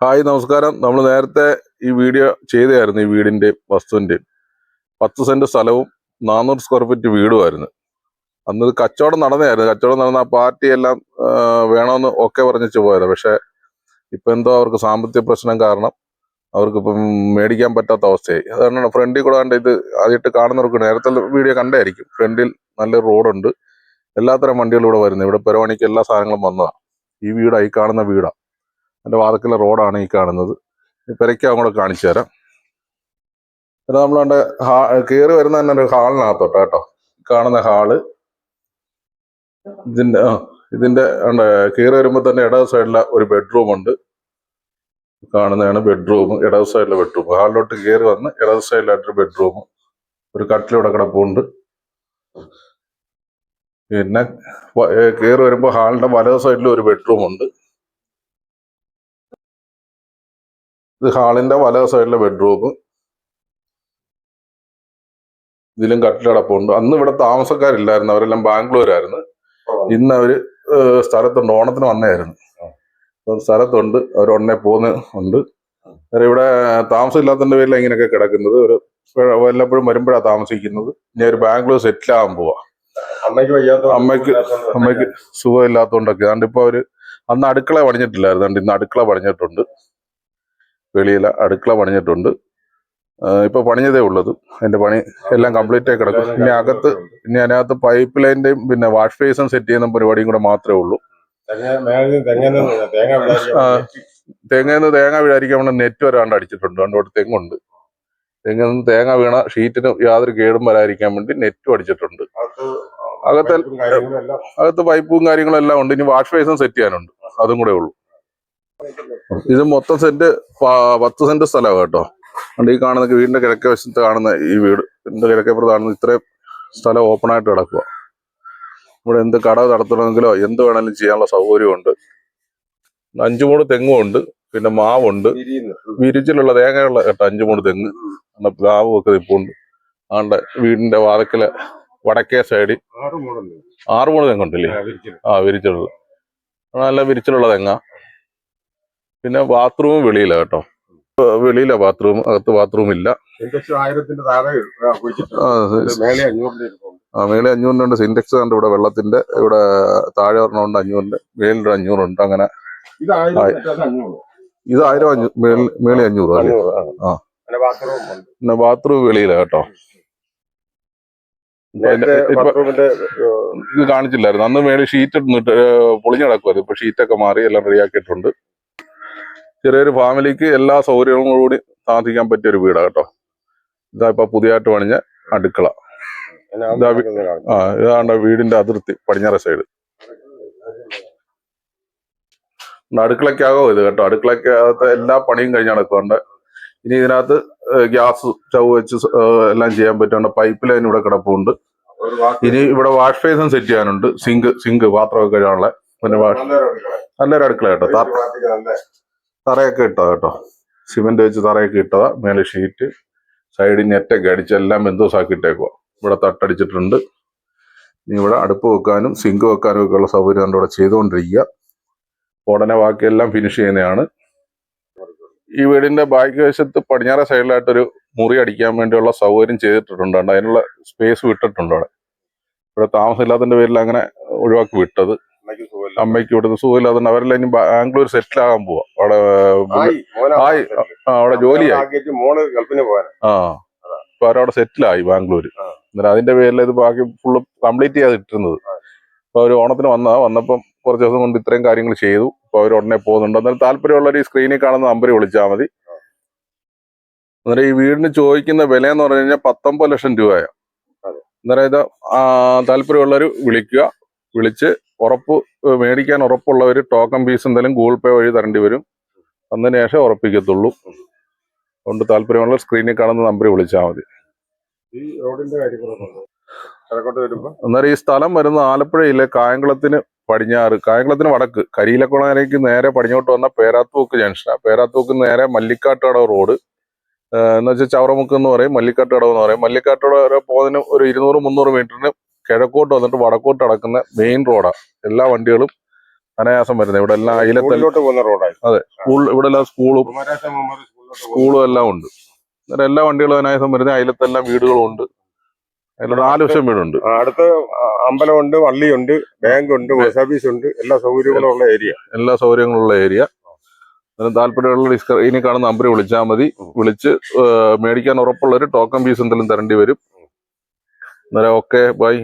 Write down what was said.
Hi നമസ്കാരം. നമ്മൾ നേരത്തെ ഈ വീഡിയോ ചെയ്തായിരുന്നു. ഈ വീടിന്റെ വസ്തുവിന്റെ 10 സെന്റ് സ്ഥലവും 400 സ്ക്വയർ ഫീറ്റ് വീടുമായിരുന്നു. അന്ന് ഇത് കച്ചവടം നടന്ന ആ പാർട്ടി എല്ലാം വേണമെന്ന് ഒക്കെ പറഞ്ഞിട്ട് പോയത്. പക്ഷെ ഇപ്പൊ എന്തോ അവർക്ക് സാമ്പത്തിക പ്രശ്നം കാരണം അവർക്ക് ഇപ്പം മേടിക്കാൻ പറ്റാത്ത അവസ്ഥയായി. അതുകൊണ്ടാണ് ഫ്രണ്ടിൽ കൂടെ കണ്ട് ഇത് ആദ്യമായിട്ട് കാണുന്നവർക്ക് നേരത്തെ വീഡിയോ കണ്ടായിരിക്കും. ഫ്രണ്ടിൽ നല്ലൊരു റോഡുണ്ട്, എല്ലാത്തരം വണ്ടികളും ഇവിടെ വരുന്നത്. ഇവിടെ പെരവാണിക്ക് എല്ലാ സാധനങ്ങളും വന്നതാണ്. ഈ വീടായി കാണുന്ന വീടാ. എൻ്റെ വാതക്കിലെ റോഡാണ് ഈ കാണുന്നത്. ഈ പെരയ്ക്ക് അങ്ങോട്ട് കാണിച്ചു തരാം. പിന്നെ നമ്മളവിടെ കയറി വരുന്ന തന്നെ ഒരു ഹാളിനകത്തോട്ട് കേട്ടോ. കാണുന്ന ഹാള് ഇതിന്റെ കയറി വരുമ്പോൾ തന്നെ ഇടത് സൈഡിലെ ഒരു ബെഡ്റൂം ഉണ്ട്. കാണുന്നതാണ് ബെഡ്റൂം, ഇടത് സൈഡിലെ ബെഡ്റൂം. ഹാളിലോട്ട് കയറി വന്ന് ഇടത് സൈഡിലായിട്ടൊരു ബെഡ്റൂം, ഒരു കട്ടിലിവിടെ കിടപ്പുണ്ട്. പിന്നെ കയറി വരുമ്പോൾ ഹാളിന്റെ വലത് സൈഡിൽ ഒരു ബെഡ്റൂം ഉണ്ട്. ഇത് ഹാളിന്റെ വലത് സൈഡിലെ ബെഡ്റൂം. ഇതിലും കട്ടിലടപ്പുണ്ട്. അന്ന് ഇവിടെ താമസക്കാരില്ലായിരുന്നു, അവരെല്ലാം ബാംഗ്ലൂരായിരുന്നു. ഇന്ന് അവര് സ്ഥലത്തുണ്ട്, ഓണത്തിന് വന്നായിരുന്നു. സ്ഥലത്തുണ്ട്, അവർ ഉടനെ പോകുന്നുണ്ട്. ഇവിടെ താമസം ഇല്ലാത്തതിന്റെ പേരിൽ ഇങ്ങനെയൊക്കെ കിടക്കുന്നത്. ഒരു വല്ലപ്പോഴും വരുമ്പോഴാണ് താമസിക്കുന്നത്. ഇനി ഒരു ബാംഗ്ലൂർ സെറ്റിൽ ആകാൻ പോവാ. അമ്മയ്ക്ക് സുഖമില്ലാത്തതുകൊണ്ടൊക്കെ. അതുകൊണ്ട് ഇപ്പൊ അവര് അന്ന് അടുക്കള പണിഞ്ഞിട്ടില്ലായിരുന്നു. അതുകൊണ്ട് ഇന്ന് അടുക്കള പണിഞ്ഞിട്ടുണ്ട്. വെളിയിലെ അടുക്കള പണിഞ്ഞിട്ടുണ്ട്. ഇപ്പൊ പണിഞ്ഞതേ ഉള്ളത്. അതിന്റെ പണി എല്ലാം കംപ്ലീറ്റ് ആയി കിടക്കും. ഇനി അതിനകത്ത് പൈപ്പ് ലൈന്റെയും പിന്നെ വാഷ് ബേസും സെറ്റ് ചെയ്യുന്ന പരിപാടിയും കൂടെ മാത്രമേ ഉള്ളൂ. തെങ്ങന്ന് തേങ്ങ വീഴാതിരിക്കാൻ വേണ്ടി നെറ്റ് വരാണ്ട് അടിച്ചിട്ടുണ്ട്. അതുകൊണ്ട് തെങ്ങുണ്ട്. തെങ്ങന്ന് തേങ്ങ വീണ ഷീറ്റിന് യാതൊരു കേടും വരാതിരിക്കാൻ വേണ്ടി നെറ്റും അടിച്ചിട്ടുണ്ട്. അകത്ത് പൈപ്പും കാര്യങ്ങളും എല്ലാം ഉണ്ട്. ഇനി വാഷ് ബേസും സെറ്റ് ചെയ്യാനുണ്ട്, അതും കൂടെ ഉള്ളൂ. ഇത് മൊത്തം സെന്റ് 10 സെന്റ് സ്ഥലമാണ് കേട്ടോ. അതുകൊണ്ട് ഈ കാണുന്ന വീടിന്റെ കിഴക്കേ വശത്ത് കാണുന്ന ഈ വീട്, എന്റെ കിഴക്കേപ്പുറത്ത് കാണുന്ന ഇത്രയും സ്ഥലം ഓപ്പൺ ആയിട്ട് കിടക്കുക. ഇവിടെ എന്ത് കട നടത്തണമെങ്കിലോ എന്ത് വേണമെങ്കിലും ചെയ്യാനുള്ള സൗകര്യമുണ്ട്. 5 മൂട് തെങ്ങുമുണ്ട്, പിന്നെ മാവുണ്ട്, വിരിച്ചിലുള്ള തേങ്ങയുള്ള കേട്ടോ. 5 മൂട് തെങ്ങ്, പ്ലാവും ഒക്കെ നിൽപ്പുണ്ട്. ആണ്ട് വീടിന്റെ വാതക്കല് വടക്കേ സൈഡിൽ 6 മൂട് തെങ്ങുണ്ടല്ലേ? വിരിച്ചിലുള്ള നല്ല വിരിച്ചിലുള്ള തെങ്ങ. പിന്നെ ബാത്റൂം വെളിയില കേട്ടോ. വെളിയില ബാത്റൂം, അകത്ത് ബാത്റൂം ഇല്ല. മേലെ 500 സിൻടെക്സ് കണ്ട്. ഇവിടെ വെള്ളത്തിന്റെ ഇവിടെ താഴെ ഒരെണ്ണമുണ്ട് 500, മേളിൽ 500 അങ്ങനെ. ഇത് 1000, മേളി 500 അല്ലേ? പിന്നെ ബാത്റൂം വെളിയില കേട്ടോ. ഇത് കാണിച്ചില്ലായിരുന്നു അന്ന്. മേളിൽ ഷീറ്റ് ഇട്ടിട്ട് പൊളിഞ്ഞു കിടക്കുമായിരുന്നു. ഇപ്പൊ ഷീറ്റൊക്കെ മാറി എല്ലാം റെഡിയാക്കിയിട്ടുണ്ട്. ചെറിയൊരു ഫാമിലിക്ക് എല്ലാ സൗകര്യങ്ങളും കൂടി താമസിക്കാൻ പറ്റിയ ഒരു വീടാണ് കേട്ടോ. ഇതാ ഇപ്പൊ പുതിയതായിട്ട് പണിഞ്ഞ അടുക്കള. ഇതാണ്ട് വീടിന്റെ അതിർത്തി പടിഞ്ഞാറ് സൈഡ്. അടുക്കളക്കാകോ ഇത് കേട്ടോ. അടുക്കളക്കകത്ത് എല്ലാ പണിയും കഴിഞ്ഞ് നടക്കുന്നുണ്ട്. ഇനി ഇതിനകത്ത് ഗ്യാസ് സ്റ്റൗ വെച്ച് എല്ലാം ചെയ്യാൻ പറ്റുന്നുണ്ട്. പൈപ്പ് ലൈൻ ഇവിടെ കിടപ്പുണ്ട്. ഇനി ഇവിടെ വാഷ് ബേസും സെറ്റ് ചെയ്യാനുണ്ട്. സിങ്ക് പാത്രമൊക്കെ കഴിയാനുള്ള. പിന്നെ നല്ലൊരു അടുക്കള കേട്ടോ. തറയൊക്കെ ഇട്ടതാ കേട്ടോ. സിമെന്റ് വെച്ച് തറയൊക്കെ ഇട്ടതാ. മേലെ ഷീറ്റ്, സൈഡിൽ നെറ്റൊക്കെ അടിച്ച് എല്ലാം ബന്ധുസാക്കി ഇട്ടേക്കുക. ഇവിടെ തട്ടടിച്ചിട്ടുണ്ട്. ഇനി ഇവിടെ അടുപ്പ് വെക്കാനും സിങ്ക് വെക്കാനും ഒക്കെ ഉള്ള സൗകര്യം ഇവിടെ ചെയ്തുകൊണ്ടിരിക്കുക. ഉടനെ ബാക്കിയെല്ലാം ഫിനിഷ് ചെയ്യുന്നതാണ്. ഈ വീടിന്റെ ബാക്ക് വശത്ത് പടിഞ്ഞാറേ സൈഡിലായിട്ടൊരു മുറി അടിക്കാൻ വേണ്ടിയുള്ള സൗകര്യം ചെയ്തിട്ടുണ്ട്. അതിനുള്ള സ്പേസ് വിട്ടിട്ടുണ്ട് അവിടെ. ഇവിടെ താമസമില്ലാത്തതിന്റെ പേരിൽ അങ്ങനെ ഒഴിവാക്കി വിട്ടത്. അമ്മയ്ക്ക് ഇവിടുന്ന് സുഖമില്ലാത്തതുകൊണ്ട് അവരെല്ലാം ഇനി ബാംഗ്ലൂർ സെറ്റിൽ ആകാൻ പോവാ. അവിടെ ജോലിയായി. ഇപ്പൊ അവരവിടെ സെറ്റിലായി ബാംഗ്ലൂര്. അന്നേരം അതിന്റെ പേരിൽ ഇത് ബാക്കി ഫുള്ള് കംപ്ലീറ്റ് ചെയ്ത് ഇട്ടിരുന്നത്. അപ്പൊ അവർ ഓണത്തിന് വന്നപ്പം കുറച്ച് ദിവസം കൊണ്ട് ഇത്രയും കാര്യങ്ങൾ ചെയ്തു. അപ്പൊ അവർ ഉടനെ പോകുന്നുണ്ട്. അന്നേരം താല്പര്യമുള്ളവർ ഈ സ്ക്രീനിൽ കാണുന്ന നമ്പർ വിളിച്ചാൽ മതി. അന്നേരം ഈ വീടിന് ചോദിക്കുന്ന വില എന്ന് പറഞ്ഞു കഴിഞ്ഞാൽ 19 ലക്ഷം രൂപയാണ്. അന്നേരം ഇത് താല്പര്യമുള്ളവർ വിളിച്ച് മേടിക്കാൻ ഉറപ്പുള്ളവർ ടോക്കൺ ഫീസ് എന്തെങ്കിലും ഗൂഗിൾ പേ വഴി തരേണ്ടി വരും. അതിന് ശേഷം ഉറപ്പിക്കത്തുള്ളൂ. അതുകൊണ്ട് താല്പര്യമുള്ള സ്ക്രീനിൽ കാണുന്ന നമ്പർ വിളിച്ചാൽ മതി. അന്നേരം ഈ സ്ഥലം വരുന്ന ആലപ്പുഴ ജില്ല കായംകുളത്തിന് പടിഞ്ഞാറ്, കായംകുളത്തിന് വടക്ക്, കരിയിലക്കുളങ്ങരയ്ക്ക് നേരെ പടിഞ്ഞോട്ട് വന്ന പേരാത്തൂക്ക് ജംഗ്ഷനാണ്. പേരാത്തൂക്ക് നേരെ മല്ലിക്കാട്ടുകടവ് റോഡ് എന്ന് വെച്ചാൽ ചവറമുക്ക് എന്ന് പറയും, മല്ലിക്കാട്ടുകടവ് എന്ന് പറയും. മല്ലിക്കാട്ടുകടവ് വരെ പോകുന്നതിന് ഒരു 200-300 മീറ്ററിന് കിഴക്കോട്ട് വന്നിട്ട് വടക്കോട്ട് നടക്കുന്ന മെയിൻ റോഡാണ്. എല്ലാ വണ്ടികളും അനായാസം വരുന്നത്. ഇവിടെ എല്ലാം അയിലത്തെല്ലാം പോകുന്ന റോഡായി. അതെ, സ്കൂൾ ഇവിടെ എല്ലാം സ്കൂളും എല്ലാം ഉണ്ട്. അന്നേരം എല്ലാ വണ്ടികളും അനായാസം വരുന്നത്. അയിലത്തെല്ലാം വീടുകളും ഉണ്ട്. അതിൽ 4 ലക്ഷം വീടുണ്ട്. അടുത്ത് അമ്പലമുണ്ട്, പള്ളിയുണ്ട്, ബാങ്കുണ്ട്, പോസ്റ്റ് ഓഫീസ് ഉണ്ട്, എല്ലാ സൗകര്യങ്ങളും ഉള്ള ഏരിയ. എല്ലാ സൗകര്യങ്ങളുള്ള ഏരിയ. താല്പര്യമുള്ള ഇനി കാണുന്ന നമ്പർ വിളിച്ചാൽ മതി. വിളിച്ച് മേടിക്കാൻ ഉറപ്പുള്ളൊരു ടോക്കൺ ഫീസ് എന്തെങ്കിലും തരേണ്ടി വരും. അന്നേരം ഓക്കെ ബൈ.